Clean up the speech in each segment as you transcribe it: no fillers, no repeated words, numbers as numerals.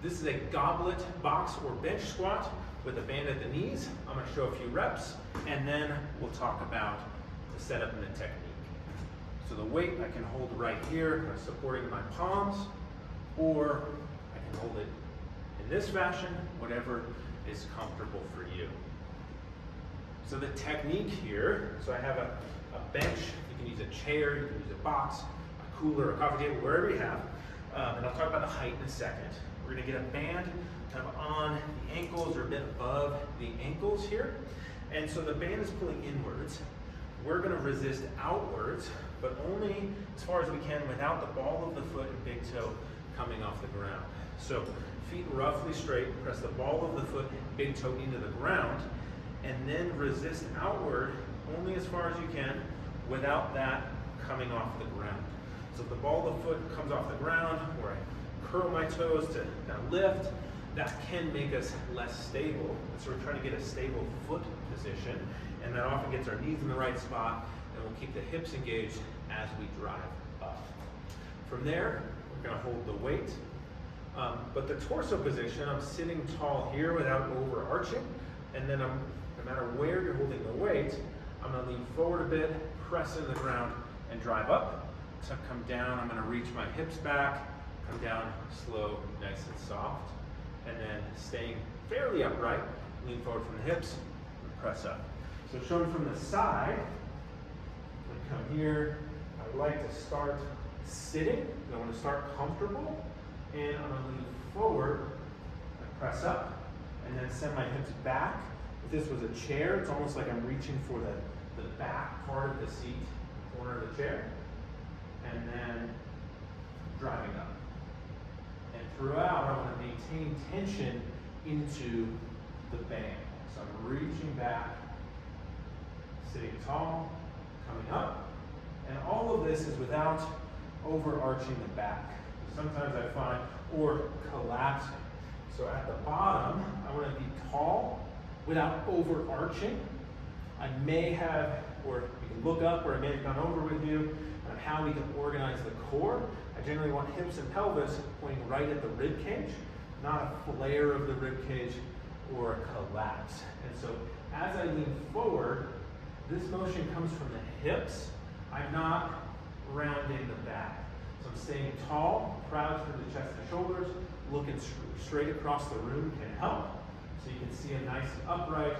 This is a goblet box or bench squat with a band at the knees. I'm going to show a few reps, and then we'll talk about the setup and the technique. So the weight I can hold right here, supporting my palms, or I can hold it in this fashion, whatever is comfortable for you. So the technique here, so I have a bench, you can use a chair, you can use a box, a cooler, a coffee table, wherever you have. And I'll talk about the height in a second. We're gonna get a band kind of on the ankles or a bit above the ankles here. And so the band is pulling inwards. We're gonna resist outwards, but only as far as we can without the ball of the foot and big toe coming off the ground. So feet roughly straight, press the ball of the foot and big toe into the ground, and then resist outward only as far as you can without that coming off the ground. So if the ball of the foot comes off the ground, or I curl my toes to kind of lift, that can make us less stable. So we're trying to get a stable foot position, and that often gets our knees in the right spot, and we'll keep the hips engaged as we drive up. From there, we're gonna hold the weight. But the torso position, I'm sitting tall here without overarching, and then no matter where you're holding the weight, I'm gonna lean forward a bit, press into the ground, and drive up. So come down, I'm gonna reach my hips back, come down slow, nice and soft, and then staying fairly upright, lean forward from the hips, and press up. So shown from the side, I come here, I would like to start sitting, I wanna start comfortable, and I'm gonna lean forward, and press up, and then send my hips back. If this was a chair, it's almost like I'm reaching for the back part of the seat, the corner of the chair, and then driving up. And throughout, I want to maintain tension into the band. So I'm reaching back, sitting tall, coming up, and all of this is without overarching the back. Sometimes I find, or collapsing. So at the bottom, I want to be tall without overarching. I may have, or you can look up, or I may have gone over with you on how we can organize the core. I generally want hips and pelvis pointing right at the rib cage, not a flare of the rib cage or a collapse. And so as I lean forward, this motion comes from the hips. I'm not rounding the back. So I'm staying tall, proud through the chest and shoulders, looking straight across the room can help. So you can see a nice upright,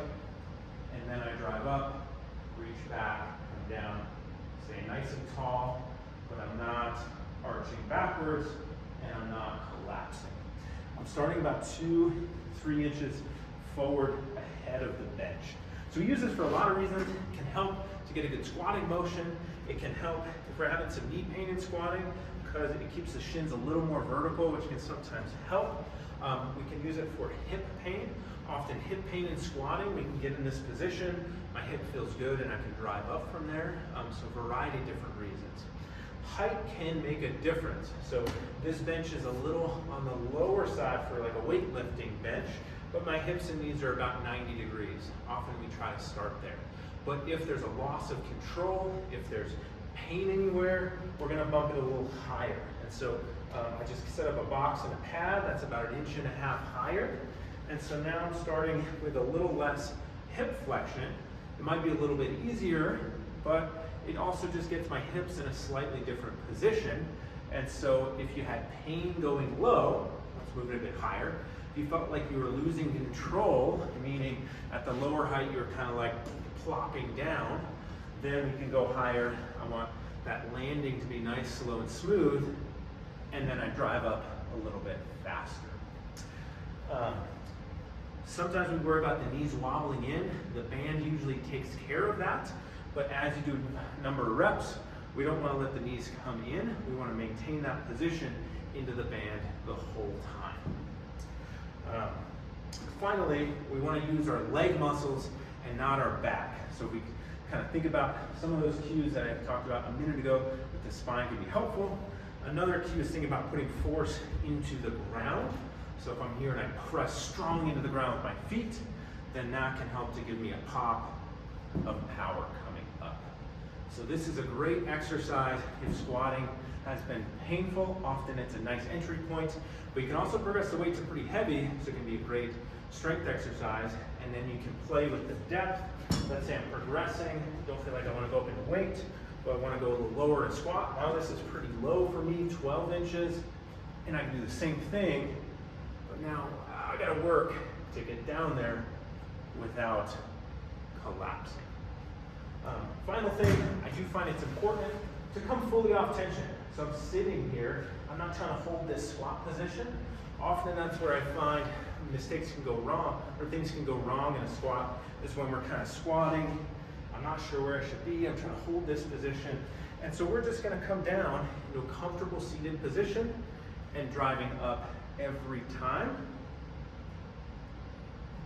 and then I drive up, reach back, come down, stay nice and tall, but I'm not arching backwards, and I'm not collapsing. I'm starting about 2-3 inches forward ahead of the bench. So we use this for a lot of reasons. It can help to get a good squatting motion. It can help if we're having some knee pain in squatting, because it keeps the shins a little more vertical, which can sometimes help. We can use it for hip pain. Often hip pain in squatting, we can get in this position, my hip feels good and I can drive up from there. So a variety of different reasons. Height can make a difference. So this bench is a little on the lower side for like a weightlifting bench, but my hips and knees are about 90 degrees. Often we try to start there. But if there's a loss of control, if there's pain anywhere, we're gonna bump it a little higher. And so I just set up a box and a pad that's about 1.5 inches higher. And so now I'm starting with a little less hip flexion. It might be a little bit easier, but it also just gets my hips in a slightly different position. And so if you had pain going low, let's move it a bit higher. If you felt like you were losing control, meaning at the lower height you were kind of like plopping down, then we can go higher. I want that landing to be nice, slow, and smooth, and then I drive up a little bit faster. Sometimes we worry about the knees wobbling in. The band usually takes care of that, but as you do a number of reps, we don't want to let the knees come in. We want to maintain that position into the band the whole time. Finally, we want to use our leg muscles and not our back. So if we kind of think about some of those cues that I talked about a minute ago with the spine can be helpful. Another cue is thinking about putting force into the ground. So if I'm here and I press strong into the ground with my feet, then that can help to give me a pop of power coming up. So this is a great exercise if squatting has been painful. Often it's a nice entry point, but you can also progress the weight to pretty heavy, so it can be a great strength exercise, and then you can play with the depth. Let's say I'm progressing, don't feel like I want to go up in weight, but I want to go a little lower in squat. Now this is pretty low for me, 12 inches, and I can do the same thing, but now I got to work to get down there without collapsing. Final thing, I do find it's important to come fully off tension. So I'm sitting here, I'm not trying to hold this squat position. Often that's where I find mistakes can go wrong, or things can go wrong in a squat, is when we're kind of squatting. I'm not sure where I should be, I'm trying to hold this position. And so we're just gonna come down into a comfortable seated position and driving up every time.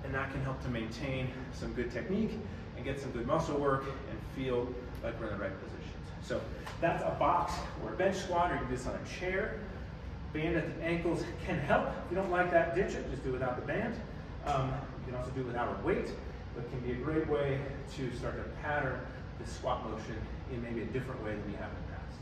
And that can help to maintain some good technique and get some good muscle work and feel like we're in the right positions. So that's a box or a bench squat, or you can do this on a chair. Band at the ankles can help. If you don't like that, ditch it, just do it without the band. You can also do it without a weight, but it can be a great way to start to pattern the squat motion in maybe a different way than you have in the past.